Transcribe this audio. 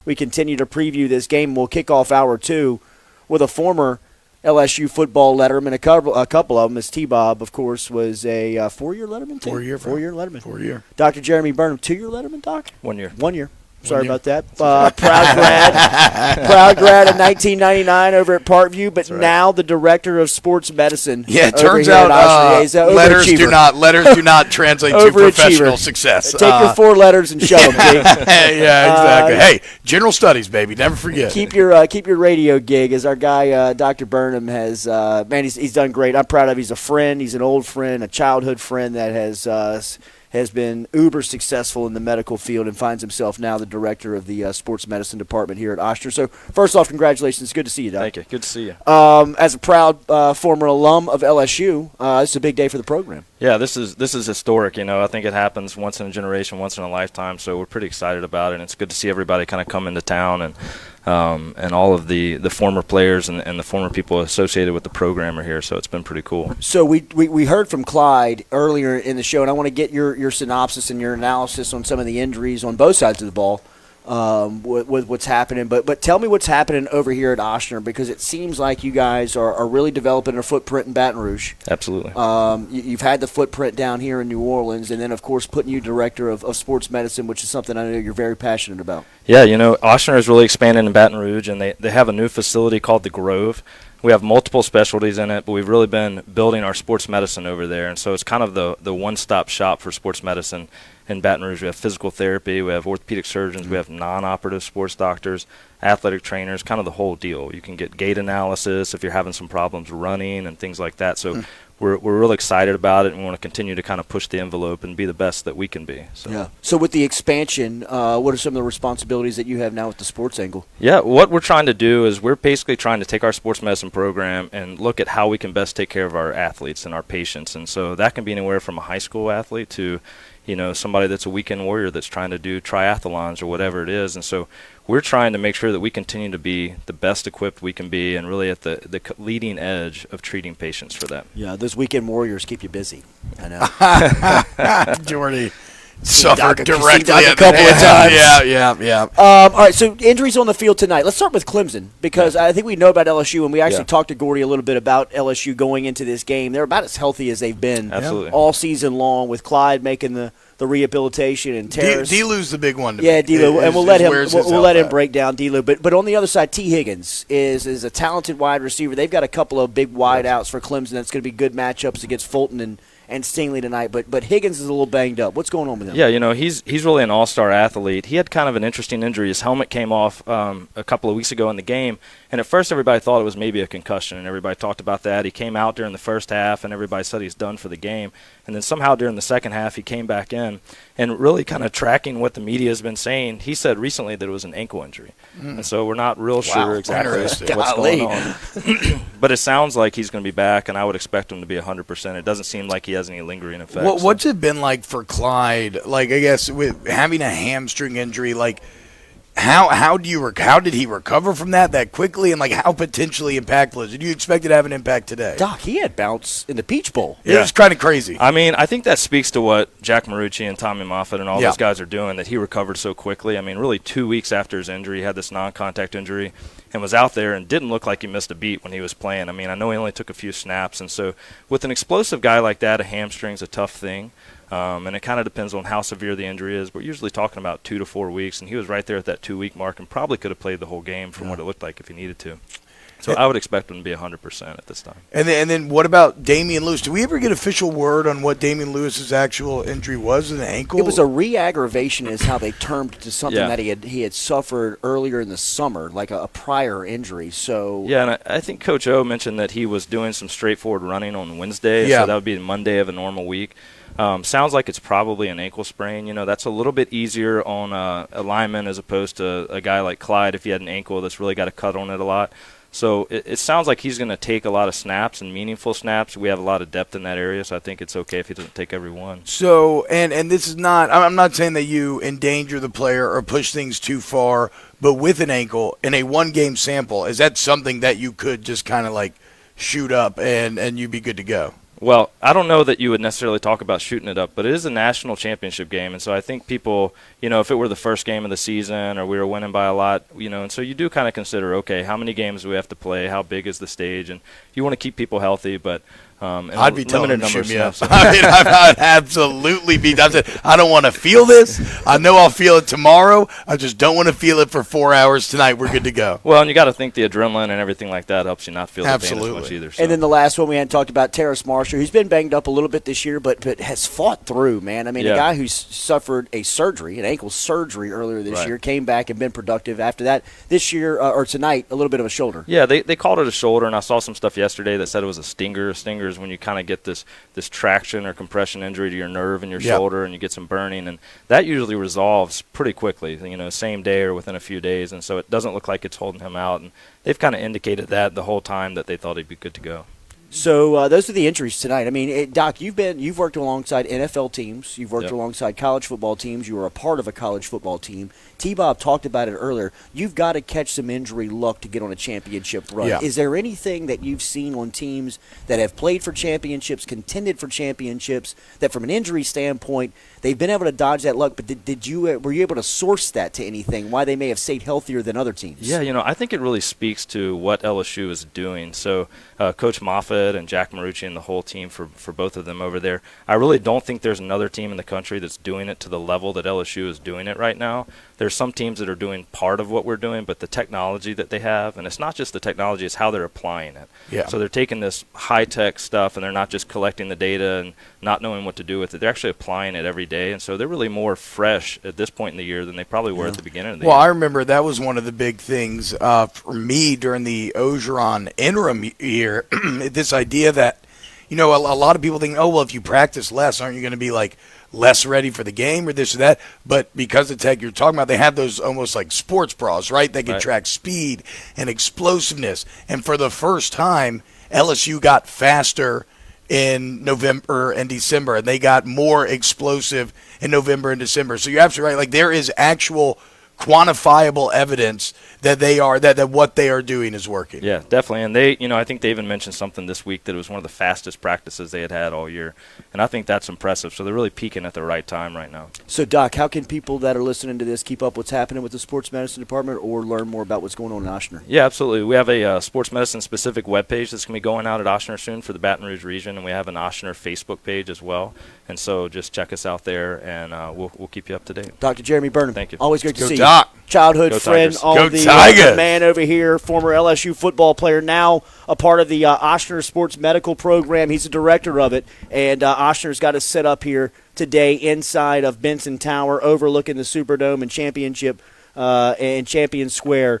we continue to preview this game. We'll kick off hour 2 with a former LSU football letterman. A couple of them, as T-Bob, of course, was a 4-year letterman. 4-year. 4-year letterman. 4-year. Dr. Jeremy Burnham, 2-year letterman, Doc? 1 year. 1 year. Sorry about that. Proud grad in 1999 over at Parkview, but now the director of sports medicine. Yeah, it turns out letters do not translate to professional success. Take your 4 letters and show them. Yeah, exactly. Hey, general studies, baby. Never forget. Keep your radio gig, as our guy Dr. Burnham has. He's done great. I'm proud of him. He's a friend. He's an old friend, a childhood friend that has been uber successful in the medical field and finds himself now the director of the sports medicine department here at Oschner. So, first off, congratulations. Good to see you, Doc. Thank you. Good to see you. As a proud former alum of LSU, this is a big day for the program. Yeah, this is historic. I think it happens once in a generation, once in a lifetime. So we're pretty excited about it, and it's good to see everybody kind of come into town and all of the former players and the former people associated with the program are here. So it's been pretty cool. So we heard from Clyde earlier in the show, and I want to get your synopsis and your analysis on some of the injuries on both sides of the ball. With what's happening, but tell me what's happening over here at Oschner, because it seems like you guys are really developing a footprint in Baton Rouge. Absolutely. You've had the footprint down here in New Orleans, and then of course putting you director of sports medicine, which is something I know you're very passionate about. Yeah, Oschner is really expanding in Baton Rouge, and they have a new facility called the Grove. We have multiple specialties in it, but we've really been building our sports medicine over there, and so it's kind of the one-stop shop for sports medicine in Baton Rouge. We have physical therapy, we have orthopedic surgeons, we have non-operative sports doctors, athletic trainers, kind of the whole deal. You can get gait analysis if you're having some problems running and things like that. So we're really excited about it, and we want to continue to kind of push the envelope and be the best that we can be. So. Yeah. So with the expansion, what are some of the responsibilities that you have now with the sports angle? Yeah, what we're trying to do is we're basically trying to take our sports medicine program and look at how we can best take care of our athletes and our patients. And so that can be anywhere from a high school athlete to somebody that's a weekend warrior that's trying to do triathlons or whatever it is. And so we're trying to make sure that we continue to be the best equipped we can be and really at the leading edge of treating patients for that. Yeah, those weekend warriors keep you busy. I know. Jordy suffered directly a couple of times. Yeah. All right, so injuries on the field tonight. Let's start with Clemson, because I think we know about LSU, and we actually talked to Gordy a little bit about LSU going into this game. They're about as healthy as they've been all season long, with Clyde making the rehabilitation and Terrace. D-Lou's the big one. D-Lou, and we'll let him break down D-Lou. But on the other side, T. Higgins is a talented wide receiver. They've got a couple of big wide outs for Clemson. That's going to be good matchups against Fulton and Stingley tonight, but Higgins is a little banged up. What's going on with him? Yeah, he's really an all-star athlete. He had kind of an interesting injury. His helmet came off a couple of weeks ago in the game, and at first everybody thought it was maybe a concussion, and everybody talked about that. He came out during the first half, and everybody said he's done for the game. And then somehow during the second half he came back in, and really kind of tracking what the media has been saying, he said recently that it was an ankle injury. And so we're not real sure exactly what's going on. But it sounds like he's going to be back, and I would expect him to be 100%. It doesn't seem like he has any lingering effects. What's it been like for Clyde? Like, I guess with having a hamstring injury, like how did he recover from that quickly, and like how potentially impactful is it? Do you expect it to have an impact today? Doc, he had bounce in the Peach Bowl. Yeah. It was kind of crazy. I mean, I think that speaks to what Jack Marucci and Tommy Moffitt and all those guys are doing, that he recovered so quickly. I mean, really 2 weeks after his injury, he had this non-contact injury and was out there and didn't look like he missed a beat when he was playing. I mean, I know he only took a few snaps, and so with an explosive guy like that, a hamstring's a tough thing. And it kind of depends on how severe the injury is. We're usually talking about 2 to 4 weeks, and he was right there at that 2-week mark and probably could have played the whole game from what it looked like if he needed to. So I would expect him to be 100% at this time. And then what about Damian Lewis? Do we ever get official word on what Damian Lewis's actual injury was in the ankle? It was a re-aggravation is how they termed it, to something that he had suffered earlier in the summer, like a prior injury. So yeah, and I think Coach O mentioned that he was doing some straightforward running on Wednesday, so that would be Monday of a normal week. Sounds like it's probably an ankle sprain. That's a little bit easier on a lineman as opposed to a guy like Clyde if he had an ankle that's really got to cut on it a lot. So it sounds like he's going to take a lot of snaps and meaningful snaps. We have a lot of depth in that area, so I think it's okay if he doesn't take every one. So, and this is not – I'm not saying that you endanger the player or push things too far, but with an ankle in a one-game sample, is that something that you could just kind of like shoot up and you'd be good to go? Well, I don't know that you would necessarily talk about shooting it up, but it is a national championship game, and so I think people, if it were the first game of the season or we were winning by a lot, and so you do kind of consider, okay, how many games do we have to play, how big is the stage, and you want to keep people healthy, but I'd be telling him to shoot me up. So. I'd absolutely be. I don't want to feel this. I know I'll feel it tomorrow. I just don't want to feel it for 4 hours tonight. We're good to go. Well, and you got to think the adrenaline and everything like that helps you not feel the pain as much either. So. And then the last one we hadn't talked about, Terrace Marshall. He's been banged up a little bit this year, but has fought through, man. I mean, a guy who's suffered an ankle surgery earlier this year, came back and been productive after that. This year, or tonight, a little bit of a shoulder. Yeah, they called it a shoulder, and I saw some stuff yesterday that said it was a stinger. A stinger is when you kind of get this traction or compression injury to your nerve in your shoulder, and you get some burning, and that usually resolves pretty quickly, same day or within a few days, and so it doesn't look like it's holding him out, and they've kind of indicated that the whole time that they thought he'd be good to go. So those are the injuries tonight. I mean, Doc, you've worked alongside NFL teams. You've worked alongside college football teams. You were a part of a college football team. T-Bob talked about it earlier. You've got to catch some injury luck to get on a championship run. Yeah. Is there anything that you've seen on teams that have played for championships, contended for championships, that from an injury standpoint they've been able to dodge that luck? But were you able to source that to anything? Why they may have stayed healthier than other teams? Yeah, I think it really speaks to what LSU is doing. So Coach Moffitt and Jack Marucci and the whole team for both of them over there, I really don't think there's another team in the country that's doing it to the level that LSU is doing it right now. There's some teams that are doing part of what we're doing, but the technology that they have, and it's not just the technology, it's how they're applying it. Yeah. So they're taking this high-tech stuff, and they're not just collecting the data and not knowing what to do with it. They're actually applying it every day, and so they're really more fresh at this point in the year than they probably were at the beginning of the year. Well, I remember that was one of the big things for me during the Ogeron interim year, this idea that, a lot of people think, oh, well, if you practice less, aren't you going to be like less ready for the game or this or that? But because of tech you're talking about, they have those almost like sports bras, right? They can track speed and explosiveness. And for the first time, LSU got faster in November and December, and they got more explosive in November and December. So you're absolutely right. Like, there is actual quantifiable evidence that that what they are doing is working. Yeah, definitely. And they, I think they even mentioned something this week that it was one of the fastest practices they had all year. And I think that's impressive. So they're really peaking at the right time right now. So, Doc, how can people that are listening to this keep up what's happening with the sports medicine department or learn more about what's going on in Oschner? Yeah, absolutely. We have a sports medicine specific webpage that's going to be going out at Oschner soon for the Baton Rouge region, and we have an Oschner Facebook page as well. And so just check us out there, and we'll keep you up to date. Dr. Jeremy Burnham. Thank you. Always great to see Doc. you. Childhood Go friend Tigers. on Go the Tigers. man over here, former LSU football player, now a part of the Oschner Sports Medical Program. He's the director of it, and Oschner's got us set up here today inside of Benson Tower, overlooking the Superdome and Championship and Champion Square.